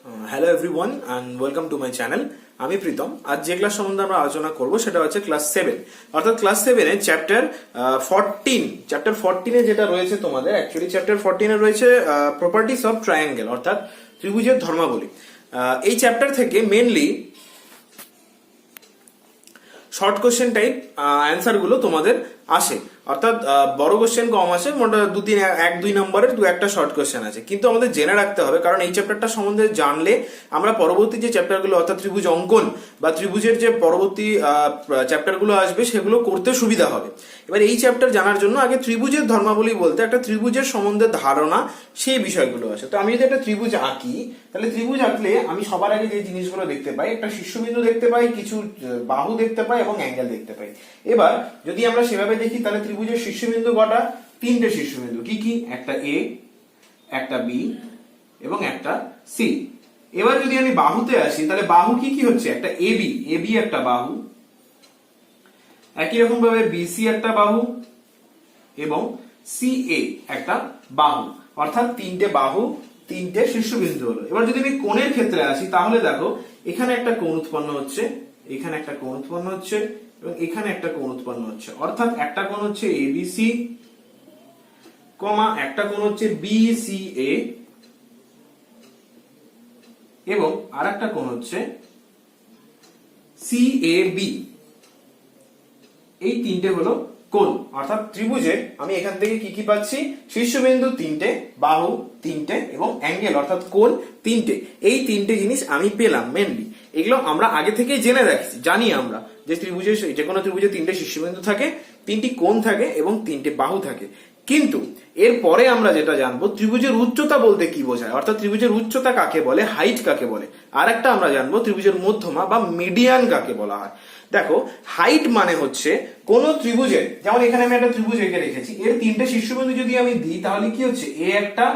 Hello everyone and welcome to my channel. আমি প্রীতম। আজ যে ক্লাস সম্বন্ধে আমরা আলোচনা করব সেটা হচ্ছে ক্লাস 7, অর্থাৎ ক্লাস 7 চ্যাপ্টার 14 যেটা রয়েছে তোমাদের, অ্যাকচুয়ালি চ্যাপ্টার 14 রয়েছে প্রপার্টিস অফ ট্রায়াঙ্গেল, অর্থাৎ ত্রিভুজের ধর্মাবলী। এই চ্যাপ্টার থেকে mainly short question type answer গুলো তোমাদের আসে, অর্থাৎ বড় কোশ্চেন কম আসে, মোটামুটি 1-2 নম্বরের 2-1টা শর্ট কোশ্চেন আছে। কিন্তু আমাদের জেনে রাখতে হবে, কারণ এই চ্যাপ্টারটা সম্বন্ধে জানলে আমরা পরবর্তী যে চ্যাপ্টারগুলো অর্থাৎ ত্রিভুজ অঙ্কন বা ত্রিভুজের যে পরবর্তী চ্যাপ্টারগুলো আসবে সেগুলো করতে সুবিধা হবে। এবার এই চ্যাপ্টার জানার জন্য আগে ত্রিভুজের ধর্মাবলী বলতে একটা ত্রিভুজের সম্বন্ধে ধারণা, সেই বিষয়গুলো আছে। তো আমি যদি একটা ত্রিভুজ আঁকি, তাহলে ত্রিভুজ আঁকলে আমি সবার আগে যে জিনিসগুলো দেখতে পাই, একটা শীর্ষবিন্দু দেখতে পাই, কিছু বাহু দেখতে পাই এবং অ্যাঙ্গেল দেখতে পাই। এবার যদি আমরা সেভাবে দেখি, তাহলে ত্রিভুজের শীর্ষবিন্দু কটা? 3টে শীর্ষবিন্দু। কি কি? একটা এ, একটা বি এবং একটা সি। এবার যদি আমি বাহুতে আসি, তাহলে বাহু কি কি হচ্ছে? একটা এবি একটা বাহু, একই রকম ভাবে বিসি একটা বাহু এবং সিএ একটা বাহু, অর্থাৎ 3টে বাহু, 3টে শীর্ষবিন্দু হলো। এবার যদি আমি কোণের ক্ষেত্রে আসি, তাহলে দেখো এখানে একটা কোণ উৎপন্ন হচ্ছে, এখানে একটা কোণ উৎপন্ন হচ্ছে এবং এখানে একটা কোণ উৎপন্ন হচ্ছে, অর্থাৎ একটা কোণ হচ্ছে এবিসি, একটা কোণ হচ্ছে বিসিএ এবং আরেকটা কোণ হচ্ছে সিএবি। এই 3টে হলো কোণ, অর্থাৎ ত্রিভুজে আমি এখান থেকে কি কি পাচ্ছি? শীর্ষবিন্দু 3টে, বাহু 3টে এবং অ্যাঙ্গেল অর্থাৎ কোণ 3টে। এই 3টে জিনিস আমি পেলাম। মেনলি এগুলো আমরা আগে থেকে জেনে রাখছি, জানি আমরা যে ত্রিভুজের, যে কোনো ত্রিভুজে 3টে শীর্ষবিন্দু থাকে, 3টি কোণ থাকে এবং 3টে বাহু থাকে। কিন্তু এরপরে আমরা যেটা জানবো, ত্রিভুজের উচ্চতা বলতে কি বোঝায়, অর্থাৎ ত্রিভুজের উচ্চতা কাকে বলে, হাইট কাকে বলে। আর একটা আমরা জানবো ত্রিভুজের মধ্যমা বা মিডিয়ান কাকে বলা হয়। দেখো, হাইট মানে হচ্ছে কোন ত্রিভুজের, যেমন এখানে আমি একটা ত্রিভুজ এঁকে রেখেছি, এর 3টে শীর্ষবিন্দু যদি আমি দিই, তাহলে কি হচ্ছে? এ একটা,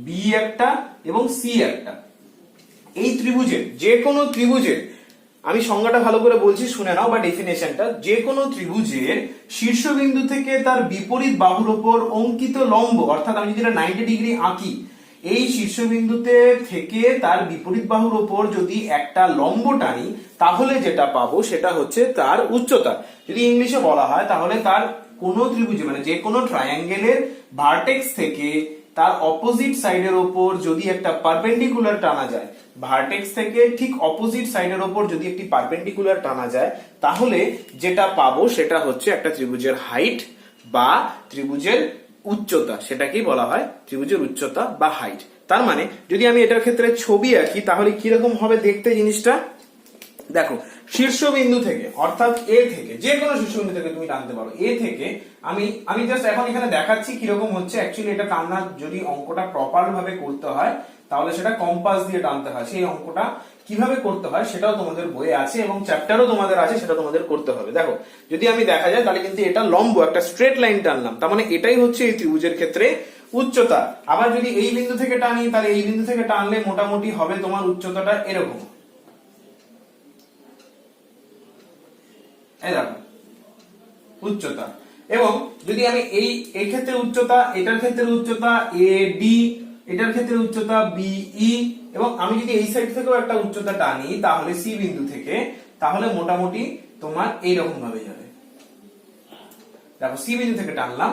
বি একটা এবং সি একটা। এই ত্রিভুজের, যে কোনো ত্রিভুজের, আমি সংজ্ঞাটা ভালো করে বলছি, শুনে নাও, বা ডেফিনেশনটা, যে কোনো ত্রিভুজের শীর্ষবিন্দু থেকে তার বিপরীত বাহুর উপর অঙ্কিত লম্ব, অর্থাৎ আমি যদি 90 ডিগ্রি আঁকি, এই শীর্ষবিন্দুতে থেকে তার বিপরীত বাহুর উপর যদি একটা লম্ব টানি, তাহলে যেটা পাবো সেটা হচ্ছে তার উচ্চতা। যদি ইংলিশে বলা হয়, তাহলে তার কোন ত্রিভুজে, মানে যে কোনো ট্রায়াঙ্গেলের ভার্টেক্স থেকে তার অপোজিট সাইডের ওপর যদি একটা পারপেন্ডিকুলার টানা যায়, ভার্টেক্স থেকে ঠিক অপোজিট সাইডের ওপর যদি একটি পারপেন্ডিকুলার টানা যায়, তাহলে যেটা পাবো সেটা হচ্ছে একটা ত্রিভুজের হাইট বা ত্রিভুজের উচ্চতা। সেটাকেই বলা হয় ত্রিভুজের উচ্চতা বা হাইট। তার মানে যদি আমি এটার ক্ষেত্রে ছবি আঁকি, তাহলে কিরকম হবে দেখতে জিনিসটা? দেখো, শীর্ষবিন্দু থেকে, অর্থাৎ এ থেকে, যে কোনো শীর্ষবিন্দু থেকে তুমি টানতে পারো। এ থেকে আমি জাস্ট এখন এখানে দেখাচ্ছি কিরকম হচ্ছে। অ্যাকচুয়ালি এটা টানা, যদি অঙ্কটা প্রপার ভাবে করতে হয়, তাহলে সেটা কম্পাস দিয়ে টানতে হয়। সেই অঙ্কটা কিভাবে করতে হয় সেটাও তোমাদের বইয়ে আছে এবং চ্যাপ্টারও তোমাদের আছে, সেটা তোমাদের করতে হবে। দেখো, যদি আমি দেখা যায়, তাহলে কিন্তু এটা লম্ব, একটা স্ট্রেট লাইন টানলাম, তার মানে এটাই হচ্ছে এই ত্রিভুজের ক্ষেত্রে উচ্চতা। আবার যদি এই বিন্দু থেকে টানি, তাহলে এই বিন্দু থেকে টানলে মোটামুটি হবে তোমার উচ্চতাটা এরকম। এই দেখো উচ্চতা। এবং যদি আমি এই ক্ষেত্রে উচ্চতা, এটার ক্ষেত্রে উচ্চতা এ ডি, এটার ক্ষেত্রে উচ্চতা বিই, এবং আমি যদি এই সাইড থেকেও একটা উচ্চতা টানি, তাহলে সি বিন্দু থেকে, তাহলে মোটামুটি তোমার এইরকম ভাবে যাবে। দেখো, সি বিন্দু থেকে টানলাম,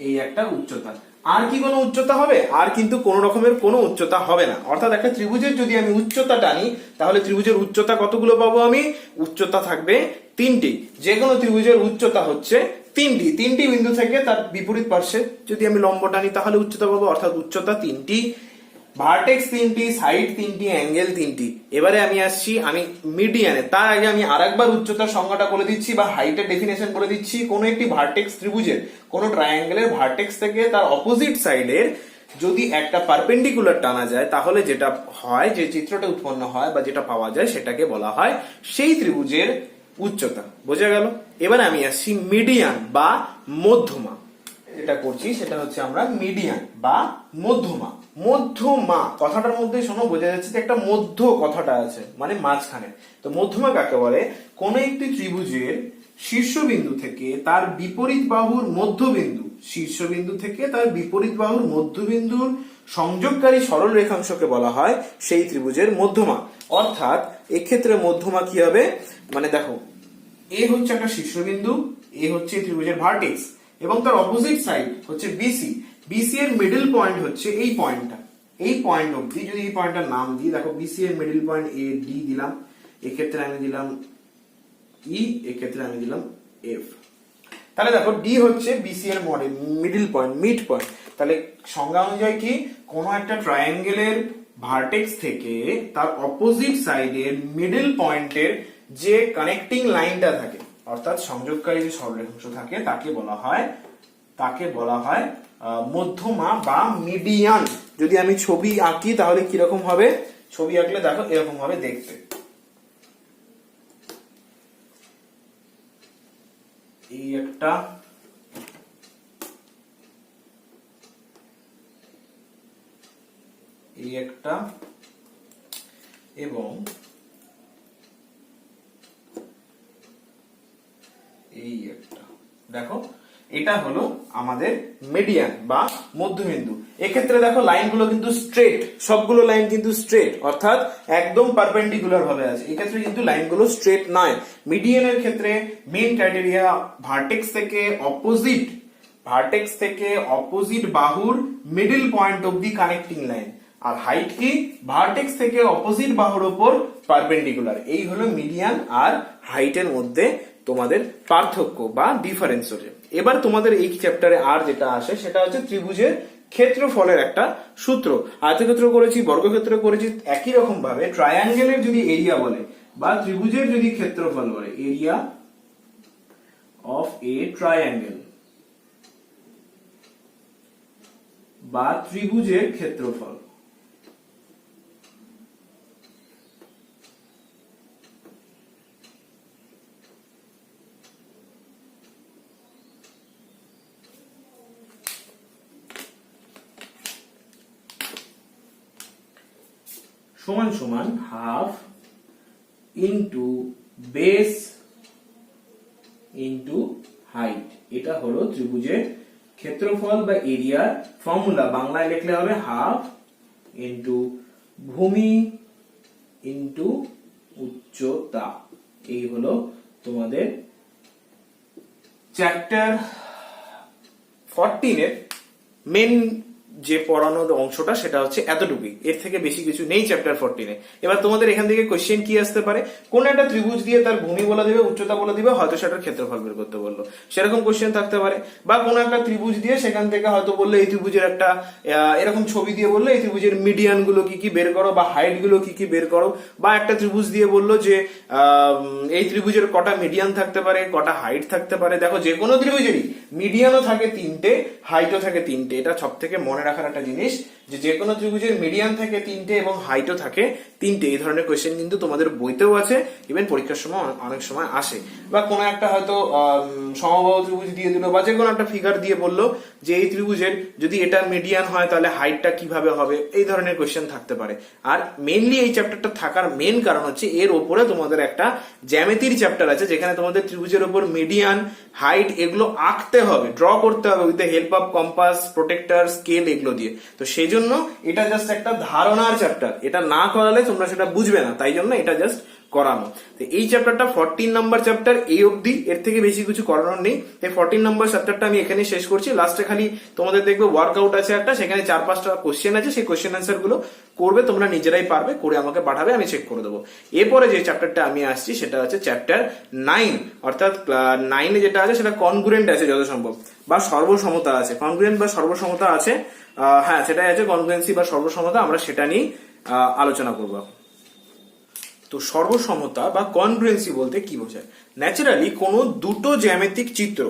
এই একটা উচ্চতা। আর কি কোনো উচ্চতা হবে? আর কিন্তু কোন রকমের কোনো উচ্চতা হবে না। অর্থাৎ একটা ত্রিভুজের যদি আমি উচ্চতা টানি, তাহলে ত্রিভুজের উচ্চতা কতগুলো পাবো আমি? উচ্চতা থাকবে 3টি। যে কোনো ত্রিভুজের উচ্চতা হচ্ছে 3টি বিন্দু থেকে তার বিপরীত পার্শ্বে যদি আমি লম্ব টানি, তাহলে উচ্চতা পাবো, অর্থাৎ উচ্চতা 3টি, ভার্টেক্স 3টি, সাইড 3টি, অ্যাঙ্গেল 3টি। এবারে আমি আসছি আমি মিডিয়ানে। তার আগে আমি আরেকবার উচ্চতার সংজ্ঞাটা বলে দিচ্ছি বা হাইটের ডেফিনেশন বলে দিচ্ছি। কোন একটি ভার্টেক্স ত্রিভুজের, কোন ট্রায়াঙ্গেলের ভার্টেক্স থেকে তার অপোজিট সাইডের যদি একটা পারপেন্ডিকুলার টানা যায়, তাহলে যেটা হয়, যে চিত্রটা উৎপন্ন হয় বা যেটা পাওয়া যায়, সেটাকে বলা হয় সেই ত্রিভুজের উচ্চতা। বোঝা গেল? এবার আমি আসছি মিডিয়ান বা মধ্যমা। যেটা করছি সেটা হচ্ছে আমরা মিডিয়ান বা মধ্যমা। মধ্যমা কথাটার মধ্যে শোনো, বোঝা যাচ্ছে যে একটা মধ্য কথাটা আছে, মানে মাঝখানে। তো মধ্যমা কাকে বলে? কোন একটি ত্রিভুজের শীর্ষবিন্দু থেকে তার বিপরীত বাহুর মধ্যবিন্দু, শীর্ষবিন্দু থেকে তার বিপরীত বাহুর মধ্যবিন্দুর সংযোগকারী সরল রেখাংশকে বলা হয় সেই ত্রিভুজের মধ্যমা। অর্থাৎ এক্ষেত্রে মধ্যমা কি হবে, মানে দেখো এ হচ্ছে একটা শীর্ষবিন্দু, এ হচ্ছে ত্রিভুজের ভার্টেক্স এবং তার অপোজিট সাইড হচ্ছে বিসি। বিসি এর মিডল পয়েন্ট হচ্ছে এই পয়েন্টটা, এই পয়েন্ট অবধি যদি এই পয়েন্টটার নাম দিই, দেখো বিসি এর মিডল পয়েন্ট এ ডি দিলাম, এক্ষেত্রে আমি দিলাম ই, এক্ষেত্রে আমি দিলাম এফ। তাহলে দেখো ডি হচ্ছে বিসি এর মিডল পয়েন্ট, মিড পয়েন্ট। তাহলে সংজ্ঞা অনুযায়ী কি, কোন একটা ট্রায়াঙ্গেলের ভার্টেক্স থেকে তার অপোজিট সাইডের মিডল পয়েন্টের যে কানেক্টিং লাইনটা থাকে, অর্থাৎ সংযোগকারী যে সরলরেখাংশ থাকে, তাকে বলা হয় মধ্যমা বা মিডিয়ান। যদি আমি ছবি আঁকি তাহলে কিরকম হবে, ছবি আঁকলে দেখো এরকম হবে দেখতে। এই একটা, এই একটা এবং এই একটা। দেখো এটা হলো আমাদের মিডিয়ান বা মধ্যবিন্দু। এক্ষেত্রে দেখো লাইনগুলো কিন্তু স্ট্রেট, সবগুলো লাইন কিন্তু স্ট্রেট, অর্থাৎ একদম পারপেন্ডিকুলার ভাবে আছে। এক্ষেত্রে কিন্তু লাইনগুলো স্ট্রেট নয়। মিডিয়ানের ক্ষেত্রে মেইন ক্রাইটেরিয়া ভার্টেক্স থেকে অপোজিট বাহুর মিডল পয়েন্ট অবধি কানেক্টিং লাইন, আর হাইট কি, ভার্টেক্স থেকে অপোজিট বাহুর উপর পারপেন্ডিকুলার। এই হলো মিডিয়ান আর হাইটের মধ্যে তোমাদের পার্থক্য বা ডিফারেন্স হচ্ছে। এবার তোমাদের এই চ্যাপ্টারে আর যেটা আসে সেটা হচ্ছে ত্রিভুজের ক্ষেত্রফলের একটা সূত্র। আয়তক্ষেত্র করেছি, বর্গক্ষেত্র করেছি, একই রকম ভাবে ট্রায়াঙ্গেলের যদি এরিয়া বলে বা ত্রিভুজের যদি ক্ষেত্রফল বলে, এরিয়া অফ এ ট্রায়াঙ্গেল বা ত্রিভুজের ক্ষেত্রফল, সমান সমান half into base into height. এটা হলো ত্রিভুজের ক্ষেত্রফল বা এরিয়ার ফর্মুলা। বাংলায় লিখলে হবে হাফ ইন্টু ভূমি ইন্টু উচ্চতা। এই হলো তোমাদের চ্যাপ্টার 14 এর মেন যে পড়ানোর অংশটা, সেটা হচ্ছে এতটুকুই, এর থেকে বেশি কিছু নেই চ্যাপ্টার 14 এ। এবার তোমাদের এখান থেকে কোশ্চেন কি আসতে পারে, কোন একটা ত্রিভুজ দিয়ে তার ভূমি বলে দিবে, উচ্চতা বলে দিবে, হয়তো সেটার ক্ষেত্রফল বের করতে বললো, সেরকম কোশ্চেন থাকতে পারে। বা কোন একটা ত্রিভুজ দিয়ে সেখান থেকে হয়তো বললো এই ত্রিভুজের একটা এরকম ছবি দিয়ে বললো এই ত্রিভুজের মিডিয়ান গুলো কি কি বের করো বা হাইট গুলো কি কি বের করো। বা একটা ত্রিভুজ দিয়ে বললো যে এই ত্রিভুজের কটা মিডিয়ান থাকতে পারে, কটা হাইট থাকতে পারে। দেখো যে কোনো ত্রিভুজেরই মিডিয়ানও থাকে তিনটে, হাইটও থাকে তিনটে। এটা সব থেকে মনে রাখার একটা জিনিস, যে কোনো ত্রিভুজের মিডিয়ান থাকে তিনটে এবং হাইটও থাকে তিনটে। এই ধরনের কোয়েশ্চেন কিন্তু তোমাদের বইতেও আছে, ইভেন পরীক্ষার সময় অনেক সময় আসে। বা কোনো একটা হয়তো সমবাহু ত্রিভুজ দিয়ে দিল বা যে কোনো একটা ফিগার দিয়ে বললো যে এই ত্রিভুজের যদি এটা মিডিয়ান হয় তাহলে হাইটটা কিভাবে হবে, এই ধরনের কোয়েশ্চেন থাকতে পারে। আর মেইনলি এই চ্যাপ্টারটা থাকার মেইন কারণ হচ্ছে এর ওপরে তোমাদের একটা জ্যামিতির চ্যাপ্টার আছে, যেখানে তোমাদের ত্রিভুজের উপর মিডিয়ান, হাইট এগুলো আঁকতে হবে, ড্র করতে হবে with the help of compass, protector, scale এগুলো দিয়ে। তো সেই জন্য এটা জাস্ট একটা ধারণার চ্যাপ্টার, এটা না করালে তোমরা সেটা বুঝবে না, তাই জন্য এটা জাস্ট করানো। তো এই চ্যাপ্টারটা 14 নাম্বার চ্যাপ্টার, এই অবধি, এর থেকে বেশি কিছু করানোর নেই। এই 14 নাম্বার চ্যাপ্টারটা আমি এখানে শেষ করছি। লাস্টে খালি তোমাদের দেখবে ওয়ার্কআউট আছে একটা, সেখানে 4-5টা কোশ্চেন আছে, সেই কোশ্চেন অ্যান্সার গুলো করবে, তোমরা নিজেরাই পারবে, করে আমাকে পাঠাবে, আমি চেক করে দেবো। এরপরে যে চ্যাপ্টারটা আমি আসছি সেটা হচ্ছে চ্যাপ্টার 9, অর্থাৎ 9 এ যেটা আছে সেটা কনগ্রুয়েন্ট আছে যত সম্ভব, বা সর্বসমতা আছে। কনগ্রুয়েন্ট বা সর্বসমতা আছে, হ্যাঁ সেটাই আছে, কনগ্রুয়েন্সি বা সর্বসমতা, আমরা সেটা নিয়ে আলোচনা করবো। তো সর্বসমতা বা কনগ্রুয়েন্সি বলতে কি বোঝায়? ন্যাচারালি কোনো দুটো জ্যামিতিক চিত্র,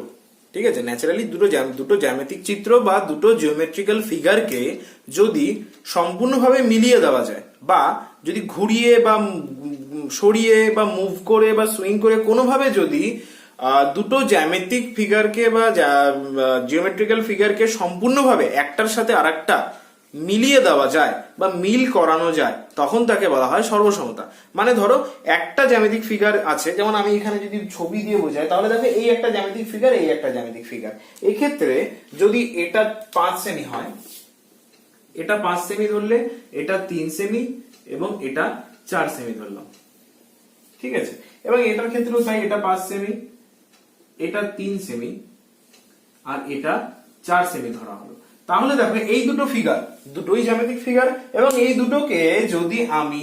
ঠিক আছে, ন্যাচারালি দুটো জ্যামিতিক চিত্র বা দুটো জিওমেট্রিক্যাল ফিগারকে যদি সম্পূর্ণভাবে মিলিয়ে দেওয়া যায়, বা যদি ঘুরিয়ে বা সরিয়ে বা মুভ করে বা সুইং করে কোনোভাবে যদি দুটো জ্যামিতিক ফিগারকে বা জিওমেট্রিক্যাল ফিগারকে সম্পূর্ণভাবে একটার সাথে আরেকটা মিলিয়ে দেওয়া যায় বা মিল করানো যায়, তখন তাকে বলা হয় সর্বসমতা। মানে ধরো একটা জ্যামিতিক ফিগার আছে, যেমন আমি এখানে যদি ছবি দিয়ে বোঝাই তাহলে দেখো এই একটা জ্যামিতিক ফিগার, এই একটা জ্যামিতিক ফিগার। এক্ষেত্রে যদি এটা 5 সেমি হয়, এটা 5 সেমি ধরলে, এটা 3 সেমি এবং এটা 4 সেমি ধরলাম, ঠিক আছে। এবং এটার ক্ষেত্রেও তাই, এটা 5 সেমি, এটা 3 সেমি আর এটা 4 সেমি ধরা হলো। তাহলে দেখো এই দুটো ফিগার, দুটোই জ্যামিতিক ফিগার, এবং এই দুটোকে যদি আমি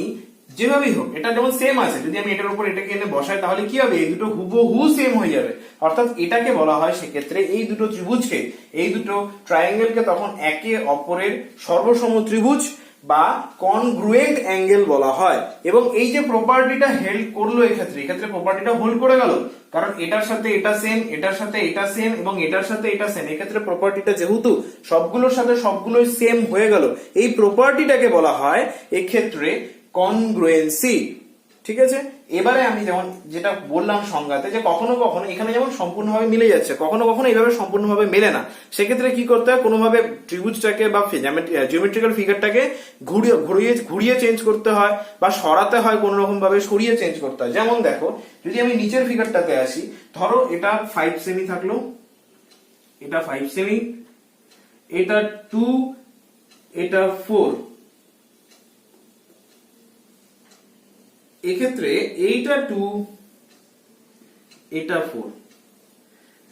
যেভাবেই হোক, এটা যেমন সেম আছে, যদি আমি এটার উপর এটাকে এনে বসাই তাহলে কি হবে, এই দুটো হুবহু সেম হয়ে যাবে। অর্থাৎ এটাকে বলা হয় সেক্ষেত্রে এই দুটো ত্রিভুজকে, এই দুটো ট্রায়াঙ্গেলকে তখন একে অপরের সর্বসম ত্রিভুজ বা কনগ্রুয়েন্ট অ্যাঙ্গেল বলা হয়। এবং এই যে প্রপার্টিটা হেল্ড করলো এক্ষেত্রে প্রপার্টিটা হোল্ড করে গেল, কারণ এটার সাথে এটা সেম, এটার সাথে এটা সেম এবং এটার সাথে এটা সেম, এক্ষেত্রে প্রপার্টিটা যেহেতু সবগুলোর সাথে সবগুলোই সেম হয়ে গেল, এই প্রপার্টিটাকে বলা হয় এক্ষেত্রে কনগ্রুয়েন্সি, ঠিক আছে। এবারে আমি যেমন যেটা বললাম সংজ্ঞাতে, যে কখনো কখনো এখানে যেমন সম্পূর্ণভাবে মিলে যাচ্ছে, কখনো কখনো এইভাবে সম্পূর্ণভাবে মেলে না, সেক্ষেত্রে কি করতে হয়, কোনোভাবে ত্রিভুজটাকে বা জিওমেট্রিক্যাল ফিগারটাকে ঘুরিয়ে চেঞ্জ করতে হয় বা সরাতে হয়, কোন রকম ভাবে সরিয়ে চেঞ্জ করতে হয়। যেমন দেখো, যদি আমি নিচের ফিগারটাতে আসি, ধরো এটা 5 সেমি থাকলো, এটা 5 সেমি, এটা 2, এটা 4, এক্ষেত্রে এইটা 2, এটা 4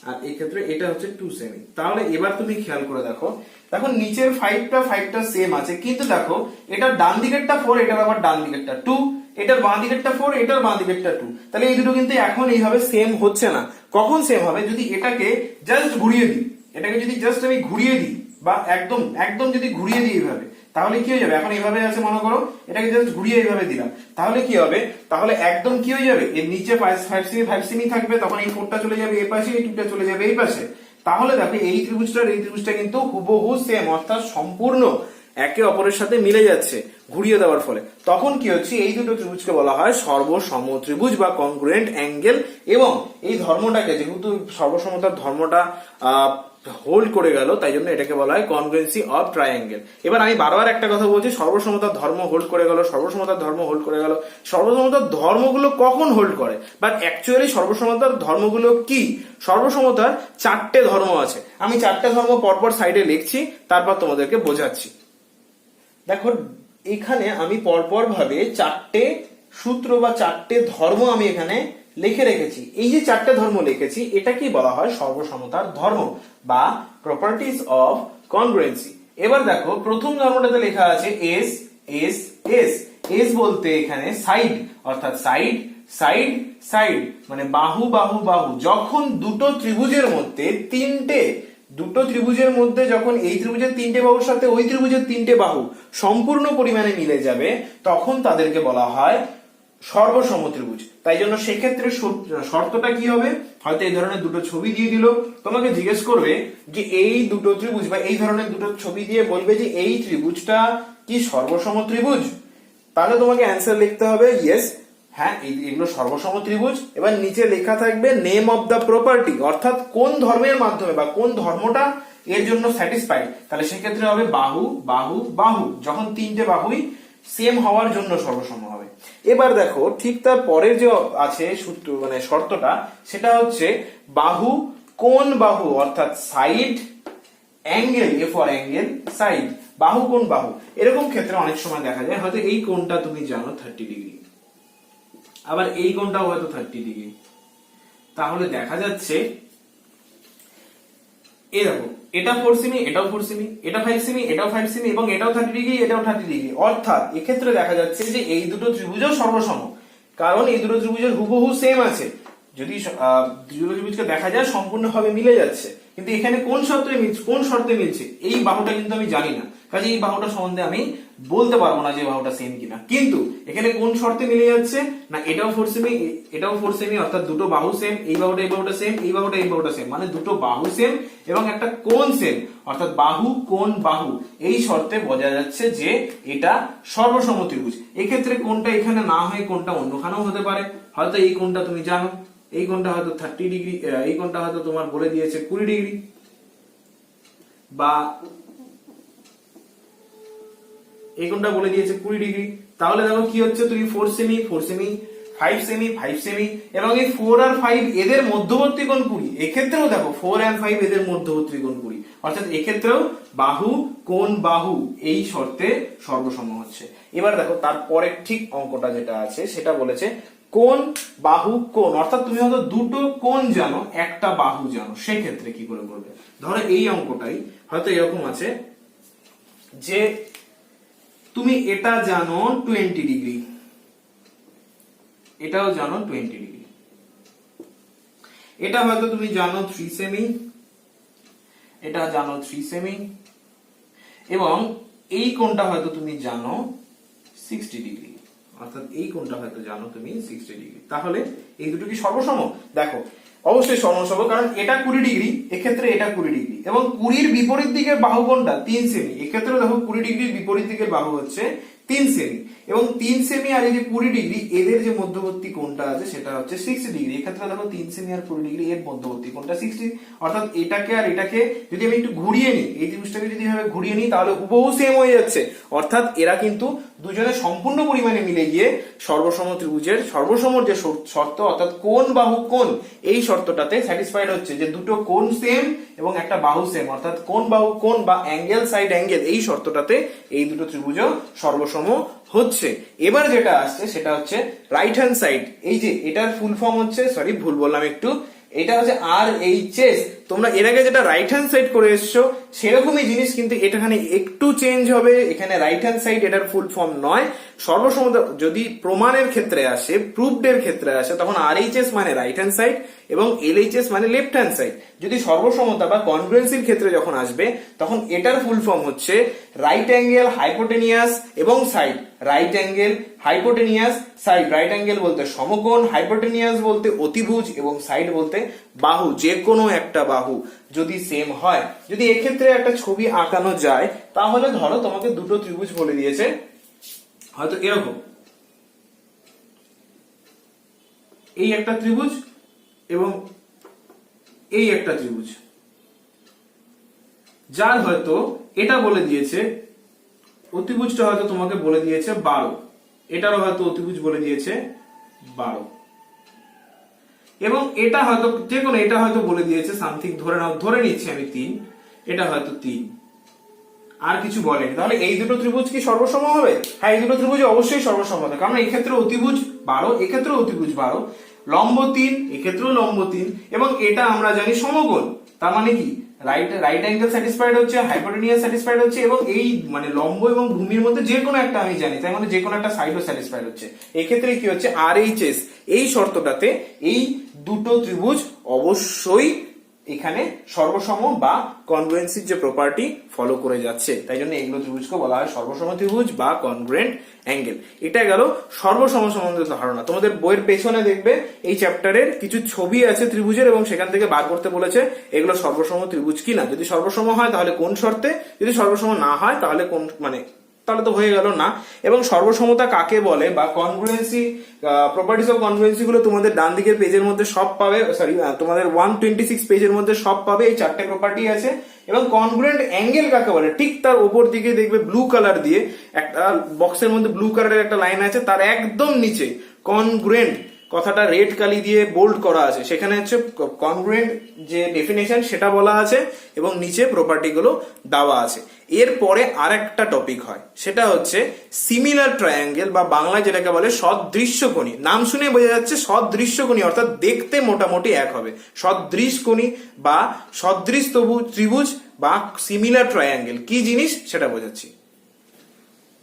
আর এক্ষেত্রে এটা হচ্ছে 2 সেমি। তাহলে এবার তুমি খেয়াল করে দেখো, দেখো নিচের 5টা সেম আছে, কিন্তু দেখো এটার ডান দিকেরটা 4, এটার আবার ডান দিকেরটা 2, এটার বাঁ দিকেরটা 4, এটার বাঁ দিকেরটা 2, তাহলে এই দুটো কিন্তু এখন এইভাবে সেম হচ্ছে না। কখন সেম হবে, যদি এটাকে জাস্ট ঘুরিয়ে দিই, এটাকে যদি জাস্ট আমি ঘুরিয়ে দিই বা একদম একদম যদি ঘুরিয়ে দিই এইভাবে, তাহলে কি হয়ে যাবে, এখন এইভাবে আছে মনে করো, এটাকে জাস্ট ঘুরিয়ে এইভাবে দিলাম, তাহলে কি হবে, তাহলে একদম কি হয়ে যাবে, এর নিচে 5 সেমি থাকবে, তখন এই 4টা চলে যাবে এই পাশে, এই 2টা চলে যাবে এই পাশে। তাহলে দেখো এই ত্রিভুজটা কিন্তু হুবহু সেম, অর্থাৎ সম্পূর্ণ একে অপরের সাথে মিলে যাচ্ছে ঘুরিয়ে দেওয়ার ফলে। তখন কি হচ্ছে, এই দুটো ত্রিভুজকে বলা হয় সর্বসম ত্রিভুজ বা কনগ্রুয়েন্ট অ্যাঙ্গেল। এবং এই ধর্মটাকে, যেহেতু সর্বসমতার ধর্মটা হোল্ড করে গেল, তাই জন্য এটাকে বলা হয় কনগ্রুয়েন্সি অফ ট্রায়াঙ্গেল। এবার আমি বারবার একটা কথা বলছি, সর্বসমতার ধর্ম হোল্ড করে গেল, সর্বসমতার ধর্ম হোল্ড করে গেল, সর্বসমতার ধর্মগুলো কখন হোল্ড করে, বাট অ্যাকচুয়ালি সর্বসমতার ধর্মগুলো কি? সর্বসমতার 4টে ধর্ম আছে, আমি 4টে ধর্ম পরপর সাইডে লিখছি, তারপর তোমাদেরকে বোঝাচ্ছি। দেখো এখানে আমি পরপর ভাবে 4টে সূত্র বা 4টে ধর্ম আমি এখানে লিখে রেখেছি। এই যে 4টে ধর্ম লিখেছি, এটা কি বলা হয়, সর্বসমতার ধর্ম বা প্রপার্টিজ অফ কনগ্রুয়েন্সি। এবার দেখো প্রথম ধর্মটাতে লেখা আছে এস এস এস। এস বলতে এখানে সাইড, অর্থাৎ সাইড সাইড সাইড মানে বাহু বাহু বাহু। যখন দুটো ত্রিভুজের মধ্যে যখন এই ত্রিভুজের 3টে বাহুর সাথে ওই ত্রিভুজের 3টে বাহু সম্পূর্ণ পরিমাণে মিলে যাবে, তখন তাদেরকে বলা হয় সর্বসম ত্রিভুজ। তাই জন্য সেক্ষেত্রে শর্তটা কি হবে, হয়তো এই ধরনের দুটো ছবি দিয়ে দিল, তোমাকে জিজ্ঞেস করবে যে এই দুটো ত্রিভুজ বা এই ধরনের দুটো ছবি দিয়ে বলবে যে এই ত্রিভুজটা কি সর্বসম ত্রিভুজ, তাহলে তোমাকে অ্যান্সার লিখতে হবে ইয়েস, হ্যাঁ এগুলো সর্বসম ত্রিভুজ। এবার নিচে লেখা থাকবে নেম অফ দা প্রপার্টি, অর্থাৎ কোন ধর্মের মাধ্যমে বা কোন ধর্মটা এর জন্য স্যাটিসফাইড, তাহলে সেক্ষেত্রে হবে বাহু বাহু বাহু, যখন 3টে বাহুই সেম হওয়ার জন্য সর্বসম হবে। এবার দেখো ঠিক তার পরের যে আছে সূত্র মানে শর্তটা, সেটা হচ্ছে বাহু কোন বাহু, অর্থাৎ side angle, A for angle, side, বাহু কোন বাহু। এরকম ক্ষেত্রে অনেক সময় দেখা যায় হয়তো এই কোণটা তুমি জানো 30 ডিগ্রি, আবার এই কোণটাও হয়তো 30 ডিগ্রি, তাহলে দেখা যাচ্ছে এই দেখো এটা 4 সেমি, এটাও 4 সেমি, এটা 5 সেমি, এটাও 5 সেমি এবং এটাও 30 ডিগ্রি, এটাও 30 ডিগ্রি। অর্থাৎ এক্ষেত্রে দেখা যাচ্ছে যে এই দুটো ত্রিভুজও সর্বসম, কারণ এই দুটো ত্রিভুজের হুবহু সেম আছে। যদি দুটো ত্রিভুজকে দেখা যায় সম্পূর্ণভাবে মিলে যাচ্ছে, কিন্তু এখানে কোন শর্তে মিলছে এই বাহুটা কিন্তু আমি জানি না, কাজে এই বাহুটা সম্বন্ধে আমি বলতে পারবো না যে বাহুটা সেম কিনা। কিন্তু এখানে কোন শর্তে মিলে যাচ্ছে না, এটাও 4 সেমি, এটাও 4 সেমি, অর্থাৎ দুটো বাহু সেম, এই বাহুটা সেম, এই বাহুটা সেম, মানে দুটো বাহু সেম এবং একটা কোণ সেম, অর্থাৎ বাহু কোণ বাহু, এই শর্তে বোঝা যাচ্ছে যে এটা সর্বসম ত্রিভুজ। এক্ষেত্রে কোণটা এখানে না হয়ে কোণটা অন্যখানেও হতে পারে, হয়তো এই কোণটা তুমি জানো, এই কোণটা হয়তো 30 ডিগ্রি, এই কোণটা হয়তো তোমার বলে দিয়েছে 20 ডিগ্রি, বা এই কোণটা বলে দিয়েছে 20 ডিগ্রি। তাহলে দেখো কি হচ্ছে, তুমি 4 সেমি 5 সেমি এবং এই 4 আর 5 এদের মধ্যবর্তী কোণ 20। এক্ষেত্রেও দেখো 4 and 5 এদের মধ্যবর্তী কোণ 20, অর্থাৎ এক্ষেত্রেও বাহু কোণ বাহু এই শর্তে সর্বসম হচ্ছে। এবার দেখো তারপরে ঠিক অঙ্কটা যেটা আছে সেটা বলেছে কোণ বাহু কোণ, অর্থাৎ তুমি হয়তো দুটো কোণ জানো একটা বাহু জানো, সেক্ষেত্রে কি করে করবে। ধরো এই অঙ্কটাই হয়তো এরকম আছে যে তুমি এটা জানো 20 ডিগ্রি, এটাও জানো 20 ডিগ্রি, এটা হয়তো তুমি জানো 3 সেমি, এটা জানো 3 সেমি, এবং এই কোণটা হয়তো তুমি জানো 60 ডিগ্রি, অর্থাৎ এই কোণটা হয়তো জানো তুমি 60 ডিগ্রি। তাহলে এই দুটো কি সর্বসম? দেখো অবশ্যই সর্বসম, কারণ এটা 20 ডিগ্রি, এক্ষেত্রে এটা 20 ডিগ্রি, এবং 20 বিপরীত দিকের বাহু কোণটা 3 সেমি, এক্ষেত্রে দেখো 20 ডিগ্রির বিপরীত দিকের বাহু হচ্ছে 3 সেমি, এবং 3 সেমি আর এই যে 20 ডিগ্রি এদের যে মধ্যবর্তী কোণটা আছে সেটা হচ্ছে 60 ডিগ্রি। এক্ষেত্রে দেখো 3 সেমি আর 20 ডিগ্রি এর মধ্যবর্তী কোণটা 60, অর্থাৎ এটাকে আর এটাকে যদি আমি একটু ঘুরিয়ে নিই, এই ত্রিভুজটাকে যদি এভাবে ঘুরিয়ে নিই তাহলে হুবহু সেম হয়ে যাচ্ছে, অর্থাৎ এরা কিন্তু দুজনে সম্পূর্ণ পরিমাণে মিলে গিয়ে সর্বসম ত্রিভুজের সর্বসমর যে শর্ত অর্থাৎ কোণ বাহু কোণ এই শর্তটাতে স্যাটিসফাইড হচ্ছে, যে দুটো কোণ সেম এবং একটা বাহু সেম, অর্থাৎ কোণ বাহু কোণ বা অ্যাঙ্গেল সাইড অ্যাঙ্গেল এই শর্তটাতে এই দুটো ত্রিভুজও সর্বসম হচ্ছে। এবার যেটা আসছে সেটা হচ্ছে রাইট হ্যান্ড সাইড, এই যে এটার ফুল ফর্ম হচ্ছে, সরি ভুল বললাম একটু, এটা হচ্ছে RHS। তোমরা এর আগে যেটা রাইট হ্যান্ড সাইড করে এসছো সেরকমই জিনিস, কিন্তু এখানে একটু চেঞ্জ হবে, এখানে রাইট হ্যান্ড সাইড এটার ফুল ফর্ম নয়। সর্বসমতা যদি প্রমাণের ক্ষেত্রে আসে, প্রুফড এর ক্ষেত্রে আসে, তখন RHS মানে রাইট হ্যান্ড সাইড এবং LHS মানে লেফট হ্যান্ড সাইড। যদি সর্বসমতা বা কনগ্রুয়েন্সির ক্ষেত্রে যখন আসবে তখন এটার ফুল ফর্ম হচ্ছে রাইট অ্যাঙ্গেল হাইপোটেনিয়াস এবং side, right angle hypotenuse side, right angle বলতে সমকোণ, হাইপোটেনিয়াস বলতে অতিভুজ এবং সাইড বলতে বাহু, যে কোনো একটা বাহু যদি সেম হয়। যদি এক্ষেত্রে একটা ছবি আঁকানো যায় তাহলে ধরো তোমাকে দুটো ত্রিভুজ বলে দিয়েছে, হয়তো এরকম, এই একটা ত্রিভুজ এবং এই একটা ত্রিভুজ, যার হয়তো এটা বলে দিয়েছে অতিভুজটা হয়তো তোমাকে বলে দিয়েছে 12, এটারও হয়তো অতিভুজ বলে দিয়েছে 12, এবং এটা হয়তো যে কোনো, এটা হয়তো বলে দিয়েছে সামথিং, ধরে নাও, ধরে নিচ্ছি আমি 3, এটা হয়তো 3, আর কিছু বলেনি। তাহলে এই দুটো ত্রিভুজ কি সর্বসম হবে? হ্যাঁ, এই দুটো ত্রিভুজ অবশ্যই সর্বসম হবে, কারণ এই ক্ষেত্রে অতিভুজ 12, এক্ষেত্রে অতিভুজ 12, লম্ব 3, এক্ষেত্রেও লম্ব 3, এবং এটা আমরা জানি সমকোণ, তার মানে কি রাইট অ্যাঙ্গেল স্যাটিসফাইড হচ্ছে, হাইপোটেনিয়াস স্যাটিসফাইড হচ্ছে, এবং এই মানে লম্ব এবং ভূমির মধ্যে যে কোনো একটা আমি জানি, তাই মানে যে কোনো একটা সাইডও স্যাটিসফাইড হচ্ছে। এক্ষেত্রে কি হচ্ছে RHS এই শর্তটাতে এই দুটো ত্রিভুজ অবশ্যই এখানে সর্বসম বা কনগ্রুয়েন্সির যে প্রপার্টি ফলো করে যাচ্ছে, তাই জন্য এগুলো ত্রিভুজকে বলা হয় সর্বসম ত্রিভুজ বা কনগ্রুয়েন্ট অ্যাঙ্গেল। এটা গেল সর্বসম সম্বন্ধে ধারণা। তোমাদের বইয়ের পেছনে দেখবে এই চ্যাপ্টারের কিছু ছবি আছে ত্রিভুজের, এবং সেখান থেকে বার করতে বলেছে এগুলো সর্বসম ত্রিভুজ কিনা। যদি সর্বসম হয় তাহলে কোন শর্তে, যদি সর্বসম না হয় তাহলে কোন, মানে তাহলে তো হয়ে গেল না। এবং সর্বসমতা কাকে বলে বা কনগ্রুয়েন্সি, প্রপার্টিজ অফ কনগ্রুয়েন্সি গুলো তোমাদের ডান দিকের পেজের মধ্যে সব পাবে, সরি তোমাদের 126 পেজের মধ্যে সব পাবে, এই 4টে প্রপার্টি আছে। এবং কনগ্রুয়েন্ট অ্যাঙ্গেল কাকে বলে, ঠিক তার উপর দিকে দেখবে ব্লু কালার দিয়ে একটা বক্সের মধ্যে ব্লু কালারের একটা লাইন আছে, তার একদম নিচে কনগ্রুয়েন্ট কথাটা রেড কালি দিয়ে বোল্ড করা আছে, সেখানে হচ্ছে কনগ্রুয়েন্ট যে ডেফিনেশন সেটা বলা আছে এবং নিচে প্রপার্টি গুলো দেওয়া আছে। এরপরে আরেকটা টপিক হয়, সেটা হচ্ছে সিমিলার ট্রায়াঙ্গেল বা বাংলায় যেটাকে বলে সদৃশ্যকোণী। নাম শুনে বোঝা যাচ্ছে সদৃশ্যকোণী, অর্থাৎ দেখতে মোটামুটি এক হবে। সদৃশকোণী বা সদৃশ ত্রিভুজ বা সিমিলার ট্রায়াঙ্গেল কি জিনিস সেটা বোঝাচ্ছি।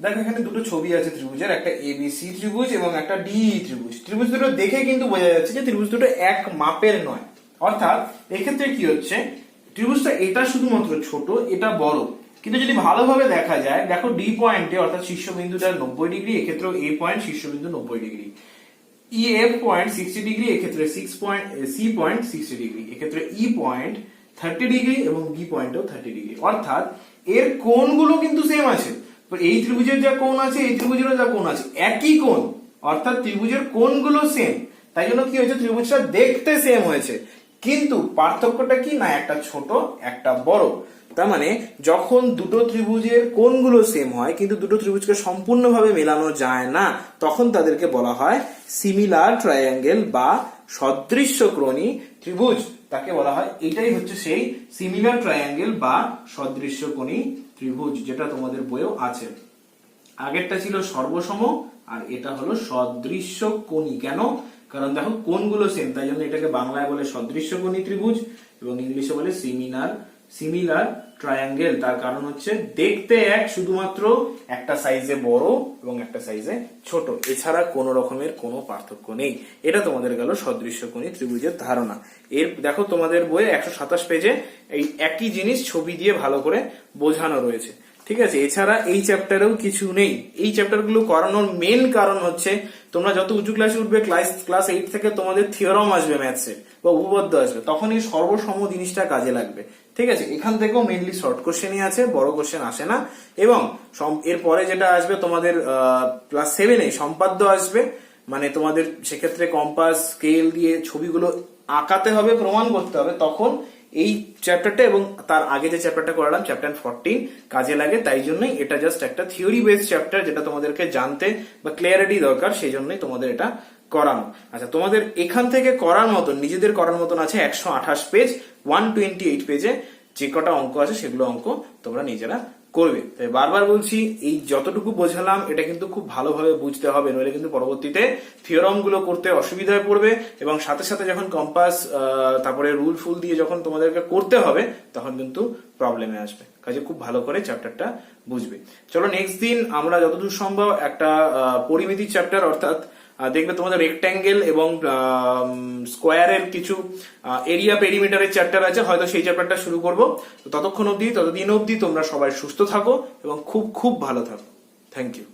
দেখো এখানে দুটো ছবি আছে ত্রিভুজের, একটা ABC ত্রিভুজ এবং একটা DE ত্রিভুজ। ত্রিভুজ দুটো দেখে কিন্তু বোঝা যাচ্ছে যে ত্রিভুজ দুটো এক মাপের নয়। অর্থাৎ এক্ষেত্রে কি হচ্ছে, ত্রিভুজটা এটা শুধুমাত্র ছোট, এটা বড়, কিন্তু যদি ভালোভাবে দেখা যায়, দেখো D পয়েন্টে অর্থাৎ শীর্ষবিন্দুটা 90 ডিগ্রি, এক্ষেত্রেও A পয়েন্ট শীর্ষবিন্দু 90 ডিগ্রি, EF পয়েন্ট 60 ডিগ্রি, এক্ষেত্রে C পয়েন্ট 60 ডিগ্রি, এক্ষেত্রে E পয়েন্ট 30 ডিগ্রি এবং B পয়েন্টও 30 ডিগ্রি। অর্থাৎ এর কোণগুলো কিন্তু সেম আছে, এই ত্রিভুজের যা কোণ আছে এই ত্রিভুজেরও যা কোণ আছে একই কোণ, অর্থাৎ ত্রিভুজের কোণগুলো সেম। তাই জন্য কি হয়েছে, ত্রিভুজটা দেখতে সেম হয়েছে, কিন্তু পার্থক্যটা কি না, একটা ছোট একটা বড়। তার মানে যখন দুটো ত্রিভুজের কোণগুলো সেম হয় কিন্তু দুটো ত্রিভুজকে সম্পূর্ণভাবে মেলানো যায় না, তখন তাদেরকে বলা হয় সিমিলার ট্রায়াঙ্গেল বা সদৃশ্যক্রণী ত্রিভুজ। তাকে বলা হয়, এটাই হচ্ছে সেই সিমিলার ট্রায়াঙ্গেল বা সদৃশ্যকোণী ত্রিভুজ, যেটা তোমাদের বইয়েও আছে। আগেরটা ছিল সর্বসম, আর এটা হলো সদৃশ্যকোণী। কেন? কারণ দেখো কোণগুলো সেম, তাই জন্য এটাকে বাংলায় বলে সদৃশ্যকোণী ত্রিভুজ এবং ইংলিশে বলে সিমিলার ট্রায়াঙ্গেল। তার কারণ হচ্ছে দেখতে এক, শুধুমাত্র একটা সাইজে বড় এবং একটা সাইজে ছোট, এছাড়া কোন রকমের কোনো পার্থক্য নেই। এটা তোমাদের গেল সদৃশ্যকোণী ত্রিভুজের ধারণা। এর দেখো তোমাদের বইয়ে 127 পেজে এই একই জিনিস ছবি দিয়ে ভালো করে বোঝানো রয়েছে, ঠিক আছে। এছাড়া এই চ্যাপ্টারেও কিছু নেই। এই চ্যাপ্টারগুলো করানোর মেন কারণ হচ্ছে তোমরা যত উঁচু ক্লাসে উঠবে, ক্লাস 8 থেকে তোমাদের থিওরাম আসবে ম্যাথসে বা উপপাদ্য আসবে, তখন এই সর্বসম জিনিসটা কাজে লাগবে, ঠিক আছে। এখান থেকেও মেইনলি শর্ট কোশ্চেনই আছে, বড় কোশ্চেন আসে না। এবং এরপরে যেটা আসবে তোমাদের ক্লাস 7-এ সম্পাদ্য আসবে, মানে তোমাদের সেক্ষেত্রে কম্পাস স্কেল দিয়ে ছবিগুলো আঁকাতে হবে, প্রমাণ করতে হবে, তখন এই চ্যাপ্টারটা এবং তার আগে যে চ্যাপ্টারটা করালাম চ্যাপ্টার 14 কাজে লাগে। তাই জন্যই এটা জাস্ট একটা থিওরি বেসড চ্যাপ্টার, যেটা তোমাদেরকে জানতে বা ক্লিয়ারিটি দরকার, সেই জন্যই তোমাদের এটা করানো। আচ্ছা, তোমাদের এখান থেকে করার মতন, নিজেদের করার মতন আছে 128 পেজ, 128 পেজে যে কটা অঙ্ক আছে সেগুলো অঙ্ক তোমরা নিজেরা করবে। তাই বারবার বলছি, এই যতটুকু বোঝালাম এটা কিন্তু খুব ভালোভাবে বুঝতে হবে, নইলে কিন্তু পরবর্তীতে থিওরাম গুলো করতে অসুবিধায় পড়বে এবং সাথে সাথে যখন কম্পাস তারপরে রুল ফুল দিয়ে যখন তোমাদেরকে করতে হবে তখন কিন্তু প্রবলেমে আসবে। কাজে খুব ভালো করে চ্যাপ্টারটা বুঝবে। চলো নেক্সট দিন আমরা যতদূর সম্ভব একটা পরিমিতি চ্যাপ্টার, অর্থাৎ দেখবে তোমাদের রেক্ট্যাঙ্গেল এবং স্কোয়ারের কিছু এরিয়া পেরিমিটারের চ্যাপ্টার আছে, হয়তো সেই চ্যাপ্টারটা শুরু করবো। ততদিন অবধি তোমরা সবাই সুস্থ থাকো এবং খুব খুব ভালো থাকো। Thank you.